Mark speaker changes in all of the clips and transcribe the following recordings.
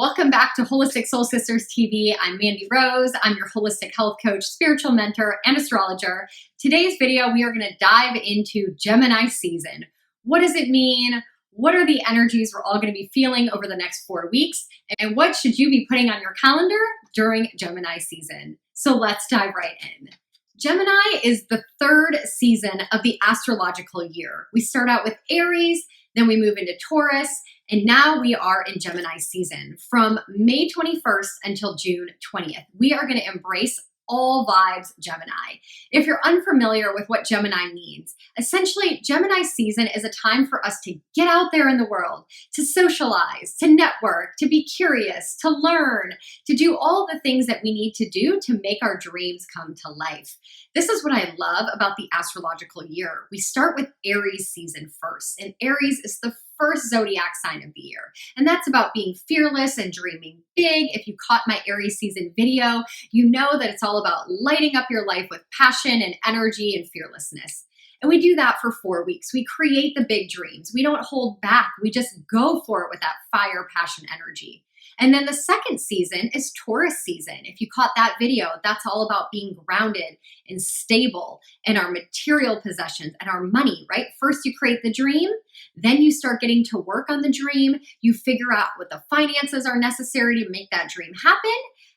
Speaker 1: Welcome back to Holistic Soul Sisters TV. I'm Mandy Rose. I'm your holistic health coach, spiritual mentor, and astrologer. Today's video, we are going to dive into Gemini season. What does it mean? What are the energies we're all going to be feeling over the next 4 weeks? And what should you be putting on your calendar during Gemini season? So let's dive right in. Gemini is the third season of the astrological year. We start out with Aries, then we move into Taurus, and now we are in Gemini season from May 21st until June 20th. We are going to embrace all vibes Gemini. If you're unfamiliar with what Gemini means, essentially Gemini season is a time for us to get out there in the world, to socialize, to network, to be curious, to learn, to do all the things that we need to do to make our dreams come to life. This is what I love about the astrological year. We start with Aries season first, and Aries is the first zodiac sign of the year. And that's about being fearless and dreaming big. If you caught my Aries season video, you know that it's all about lighting up your life with passion and energy and fearlessness. And we do that for 4 weeks. We create the big dreams. We don't hold back. We just go for it with that fire, passion, energy. And then the second season is Taurus season. If you caught that video, that's all about being grounded and stable in our material possessions and our money, right? First, you create the dream, then you start getting to work on the dream. You figure out what the finances are necessary to make that dream happen.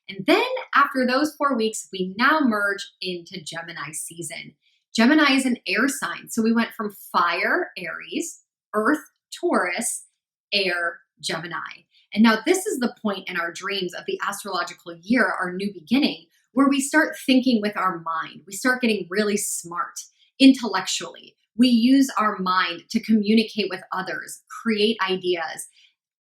Speaker 1: And then after those 4 weeks, we now merge into Gemini season. Gemini is an air sign. So we went from fire, Aries, earth, Taurus, air, Gemini. And now this is the point in our dreams of the astrological year, our new beginning, where we start thinking with our mind. We start getting really smart intellectually. We use our mind to communicate with others, create ideas,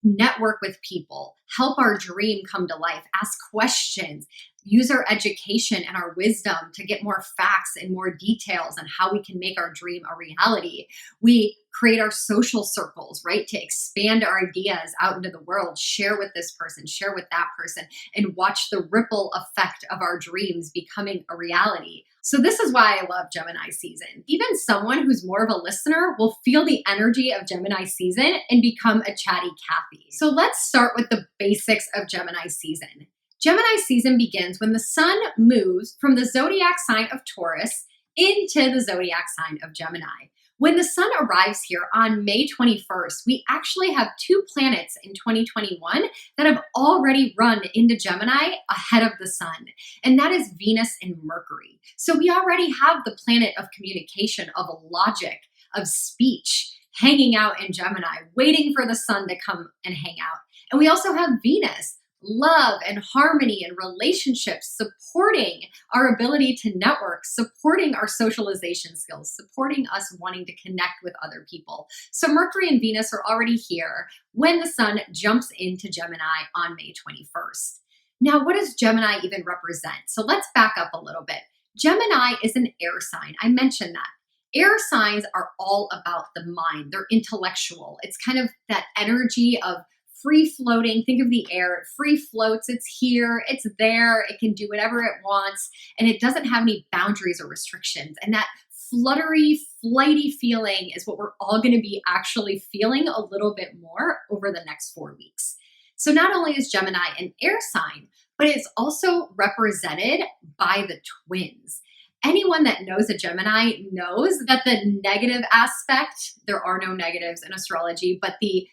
Speaker 1: network with people, help our dream come to life, ask questions, use our education and our wisdom to get more facts and more details on how we can make our dream a reality. We create our social circles, right? To expand our ideas out into the world, share with this person, share with that person, and watch the ripple effect of our dreams becoming a reality. So this is why I love Gemini season. Even someone who's more of a listener will feel the energy of Gemini season and become a chatty Cathy. So let's start with the basics of Gemini season. Gemini season begins when the sun moves from the zodiac sign of Taurus into the zodiac sign of Gemini. When the sun arrives here on May 21st, we actually have 2 planets in 2021 that have already run into Gemini ahead of the sun, and that is Venus and Mercury. So we already have the planet of communication, of logic, of speech, hanging out in Gemini, waiting for the sun to come and hang out. And we also have Venus, love and harmony and relationships, supporting our ability to network, supporting our socialization skills, supporting us wanting to connect with other people. So Mercury and Venus are already here when the sun jumps into Gemini on May 21st. Now, what does Gemini even represent? So let's back up a little bit. Gemini is an air sign. I mentioned that. Air signs are all about the mind. They're intellectual. It's kind of that energy of free floating. Think of the air. It free floats. It's here. It's there. It can do whatever it wants. And it doesn't have any boundaries or restrictions. And that fluttery, flighty feeling is what we're all going to be actually feeling a little bit more over the next 4 weeks. So not only is Gemini an air sign, but it's also represented by the twins. Anyone that knows a Gemini knows that the negative aspect, there are no negatives in astrology, but the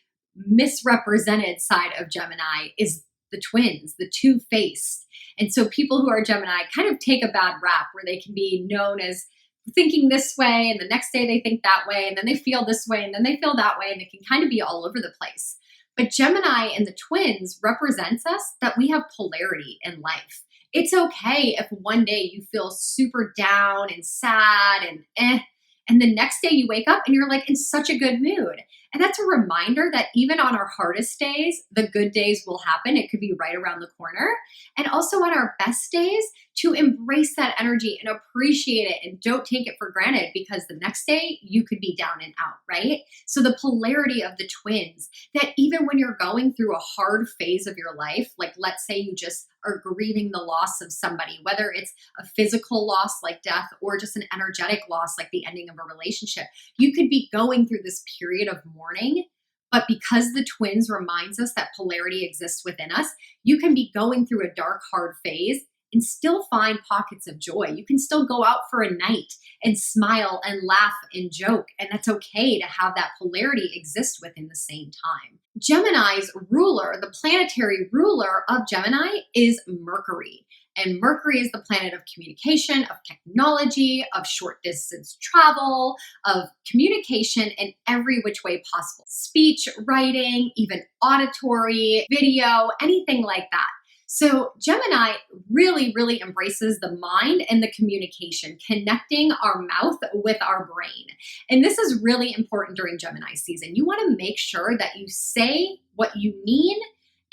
Speaker 1: misrepresented side of Gemini is the twins, the two-faced. And so people who are Gemini kind of take a bad rap where they can be known as thinking this way and the next day they think that way and then they feel this way and then they feel that way and they can kind of be all over the place. But Gemini and the twins represents us that we have polarity in life. It's okay if one day you feel super down and sad and the next day you wake up and you're like in such a good mood. And that's a reminder that even on our hardest days, the good days will happen. It could be right around the corner. And also on our best days, to embrace that energy and appreciate it and don't take it for granted because the next day you could be down and out, right? So the polarity of the twins, that even when you're going through a hard phase of your life, like let's say you just are grieving the loss of somebody, whether it's a physical loss like death or just an energetic loss like the ending of a relationship, you could be going through this period of mourning, But because the twins reminds us that polarity exists within us, you can be going through a dark, hard phase and still find pockets of joy. You can still go out for a night and smile and laugh and joke. And that's okay to have that polarity exist within the same time. Gemini's ruler, the planetary ruler of Gemini, is Mercury. And Mercury is the planet of communication, of technology, of short distance travel, of communication in every which way possible. Speech, writing, even auditory, video, anything like that. So Gemini really, really embraces the mind and the communication, connecting our mouth with our brain. And this is really important during Gemini season. You want to make sure that you say what you mean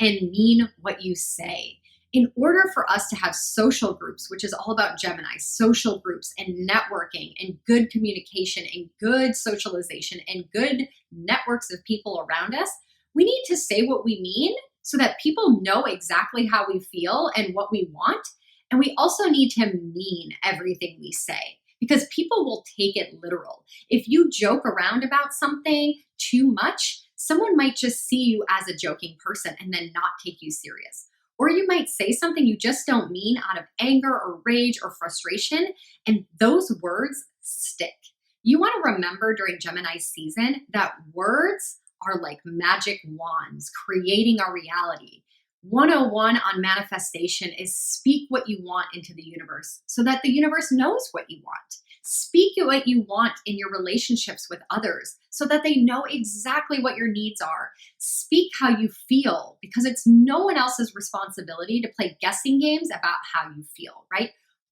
Speaker 1: and mean what you say. In order for us to have social groups, which is all about Gemini, social groups and networking and good communication and good socialization and good networks of people around us, we need to say what we mean so that people know exactly how we feel and what we want. And we also need to mean everything we say because people will take it literal. If you joke around about something too much, someone might just see you as a joking person and then not take you serious. Or you might say something you just don't mean out of anger or rage or frustration, and those words stick. You want to remember during Gemini season that words are like magic wands creating our reality. 101 on manifestation is speak what you want into the universe so that the universe knows what you want. Speak what you want in your relationships with others so that they know exactly what your needs are. Speak how you feel because it's no one else's responsibility to play guessing games about how you feel, right?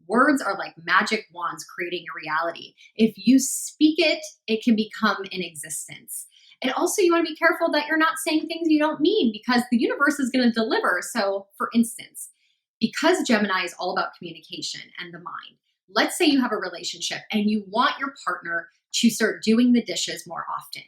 Speaker 1: Words are like magic wands creating a reality. If you speak it, it can become in existence. And also you want to be careful that you're not saying things you don't mean because the universe is going to deliver. So for instance, because Gemini is all about communication and the mind, let's say you have a relationship and you want your partner to start doing the dishes more often.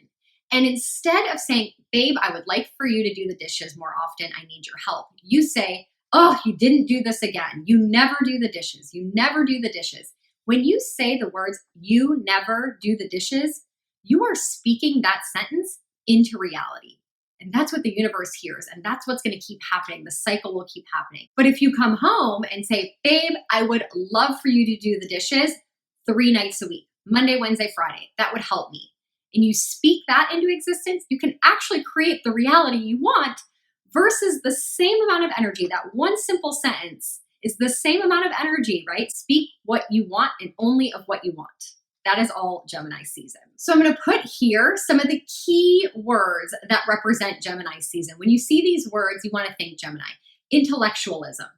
Speaker 1: And instead of saying, babe, I would like for you to do the dishes more often. I need your help. You say, oh, you didn't do this again. You never do the dishes. You never do the dishes. When you say the words, you never do the dishes, you are speaking that sentence into reality. And that's what the universe hears. And that's what's going to keep happening. The cycle will keep happening. But if you come home and say, babe, I would love for you to do the dishes 3 nights a week, Monday, Wednesday, Friday, that would help me. And you speak that into existence, you can actually create the reality you want versus the same amount of energy. That one simple sentence is the same amount of energy, right? Speak what you want and only of what you want. That is all Gemini season. So I'm going to put here some of the key words that represent Gemini season. When you see these words, you want to think Gemini. Intellectualism,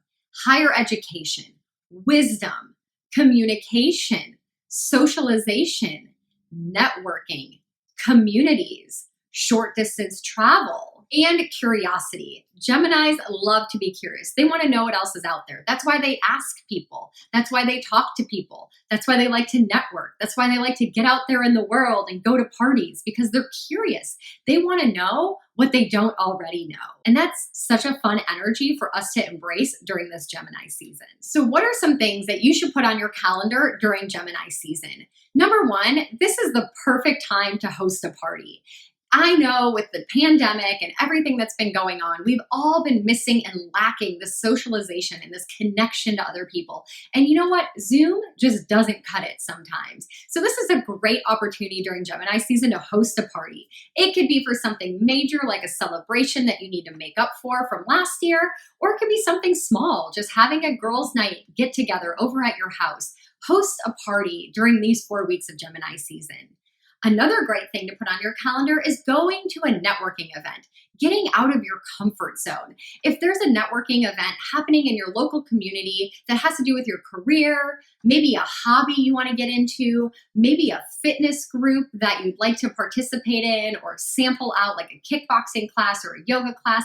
Speaker 1: higher education, wisdom, communication, socialization, networking, communities, short distance travel, and curiosity. Geminis love to be curious. They want to know what else is out there. That's why they ask people. That's why they talk to people. That's why they like to network. That's why they like to get out there in the world and go to parties because they're curious. They want to know what they don't already know. And that's such a fun energy for us to embrace during this Gemini season. So what are some things that you should put on your calendar during Gemini season? Number one, this is the perfect time to host a party. I know with the pandemic and everything that's been going on, we've all been missing and lacking this socialization and this connection to other people. And you know what? Zoom just doesn't cut it sometimes. So this is a great opportunity during Gemini season to host a party. It could be for something major like a celebration that you need to make up for from last year, or it could be something small, just having a girls' night get together over at your house. Host a party during these 4 weeks of Gemini season. Another great thing to put on your calendar is going to a networking event, getting out of your comfort zone. If there's a networking event happening in your local community that has to do with your career, maybe a hobby you want to get into, maybe a fitness group that you'd like to participate in or sample out like a kickboxing class or a yoga class,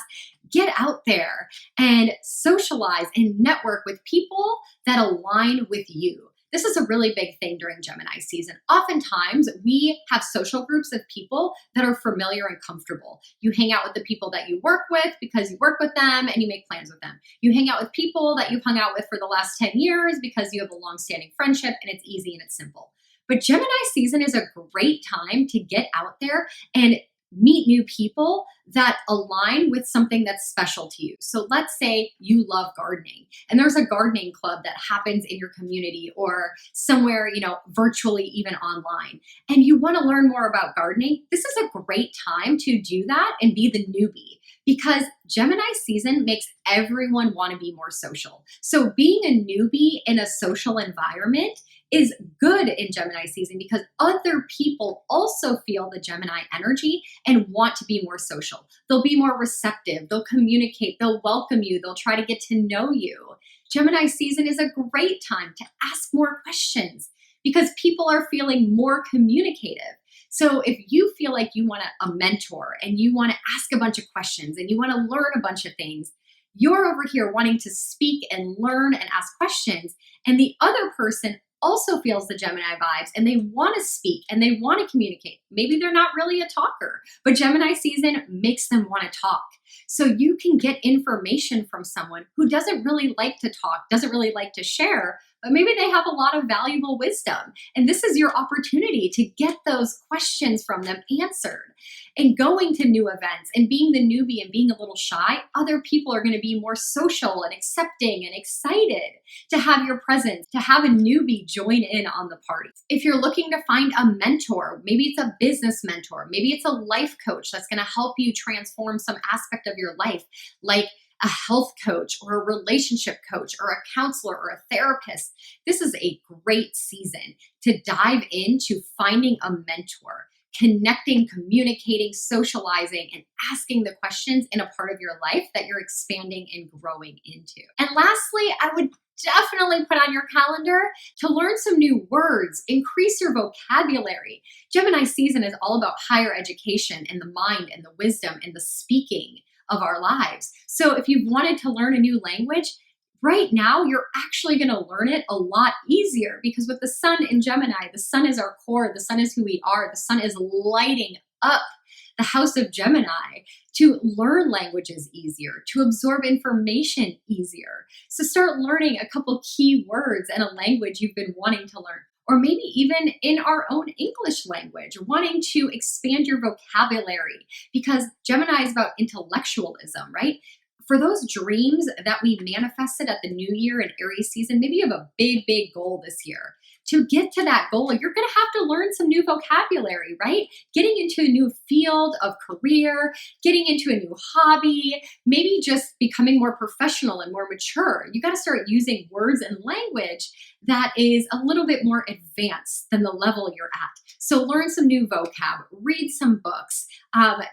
Speaker 1: get out there and socialize and network with people that align with you. This is a really big thing during Gemini season. Oftentimes, we have social groups of people that are familiar and comfortable. You hang out with the people that you work with because you work with them and you make plans with them. You hang out with people that you've hung out with for the last 10 years because you have a long-standing friendship and it's easy and it's simple. But Gemini season is a great time to get out there and meet new people that align with something that's special to you. So let's say you love gardening and there's a gardening club that happens in your community or somewhere, virtually, even online, and you want to learn more about gardening. This is a great time to do that and be the newbie, because Gemini season makes everyone want to be more social. So being a newbie in a social environment is good in Gemini season because other people also feel the Gemini energy and want to be more social. They'll be more receptive, they'll communicate, they'll welcome you, they'll try to get to know you. Gemini season is a great time to ask more questions because people are feeling more communicative. So if you feel like you want a mentor and you want to ask a bunch of questions and you want to learn a bunch of things, you're over here wanting to speak and learn and ask questions, and the other person also feels the Gemini vibes and they want to speak and they want to communicate. Maybe they're not really a talker, but Gemini season makes them want to talk. So you can get information from someone who doesn't really like to talk, doesn't really like to share, but maybe they have a lot of valuable wisdom. And this is your opportunity to get those questions from them answered. And going to new events and being the newbie and being a little shy, other people are going to be more social and accepting and excited to have your presence, to have a newbie join in on the party. If you're looking to find a mentor, maybe it's a business mentor, maybe it's a life coach that's going to help you transform some aspect of your life, like a health coach or a relationship coach or a counselor or a therapist. This is a great season to dive into finding a mentor, connecting, communicating, socializing, and asking the questions in a part of your life that you're expanding and growing into. And lastly, I would definitely put on your calendar to learn some new words, increase your vocabulary. Gemini season is all about higher education and the mind and the wisdom and the speaking of our lives. So if you've wanted to learn a new language, right now you're actually going to learn it a lot easier, because with the sun in Gemini, the sun is our core, the sun is who we are, the sun is lighting up the house of Gemini to learn languages easier, to absorb information easier. So start learning a couple key words in a language you've been wanting to learn, or maybe even in our own English language, wanting to expand your vocabulary, because Gemini is about intellectualism, right? For those dreams that we manifested at the new year in Aries season, maybe you have a big, big goal this year. To get to that goal, you're going to have to learn some new vocabulary, right? Getting into a new field of career, getting into a new hobby, maybe just becoming more professional and more mature. You got to start using words and language that is a little bit more advanced than the level you're at. So learn some new vocab, read some books,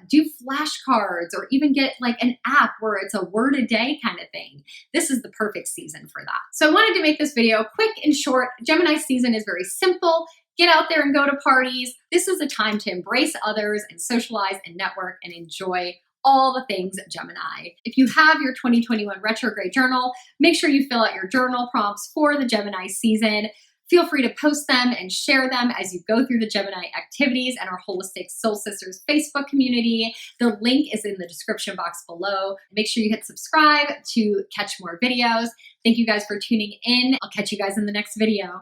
Speaker 1: do flashcards, or even get like an app where it's a word a day kind of thing. This is the perfect season for that. So I wanted to make this video quick and short. Gemini season is very simple. Get out there and go to parties. This is a time to embrace others and socialize and network and enjoy all the things Gemini. If you have your 2021 retrograde journal, make sure you fill out your journal prompts for the Gemini season. Feel free to post them and share them as you go through the Gemini activities and our Holistic Soul Sisters Facebook community. The link is in the description box below. Make sure you hit subscribe to catch more videos. Thank you guys for tuning in. I'll catch you guys in the next video.